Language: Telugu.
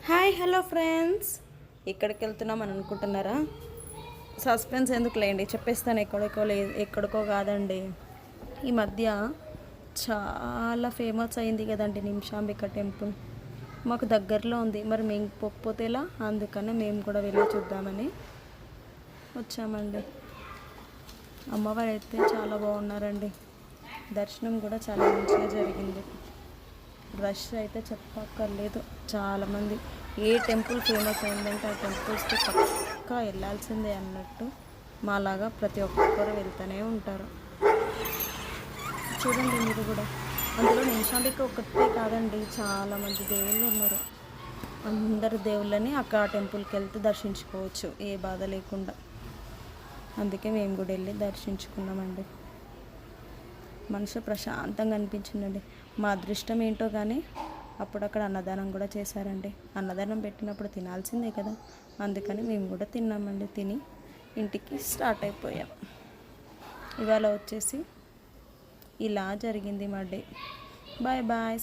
హాయ్ హలో ఫ్రెండ్స్, ఎక్కడికి వెళ్తున్నాం అని అనుకుంటున్నారా? సస్పెన్స్ ఎందుకు లేండి, చెప్పేస్తాను. ఎక్కడికో కాదండి. ఈ మధ్య చాలా ఫేమస్ అయింది కదండి నిమిషాంబిక టెంపుల్. మాకు దగ్గరలో ఉంది, మరి మేము పోకపోతే ఎలా? అందుకనే మేము కూడా వెళ్ళి చూద్దామని వచ్చామండి. అమ్మవారు అయితే చాలా బాగున్నారండి. దర్శనం కూడా చాలా మంచిగా జరిగింది. రష్ అయితే చెప్పక్కర్లేదు, చాలామంది. ఏ టెంపుల్ ఫేమస్ అయిందంటే ఆ టెంపుల్స్కి పక్కా వెళ్ళాల్సిందే అన్నట్టు మాలాగా ప్రతి ఒక్కరు వెళ్తూనే ఉంటారు. చూడండి మీరు కూడా. అందులో నిమిషాంబిక ఒక్కటే కాదండి, చాలామంది దేవుళ్ళు ఉన్నారు. అందరు దేవుళ్ళని అక్కడ ఆ టెంపుల్కి వెళ్తే దర్శించుకోవచ్చు ఏ బాధ లేకుండా. అందుకే మేము కూడా వెళ్ళి దర్శించుకున్నామండి. మనసు ప్రశాంతంగా అనిపించిందండి. మా అదృష్టం ఏంటో కానీ అప్పుడు అక్కడ అన్నదానం కూడా చేశారండి. అన్నదానం పెట్టినప్పుడు తినాల్సిందే కదా, అందుకని మేము కూడా తిన్నామండి. తిని ఇంటికి స్టార్ట్ అయిపోయాం. ఇవాళ వచ్చేసి ఇలా జరిగింది మా డే. Bye bye.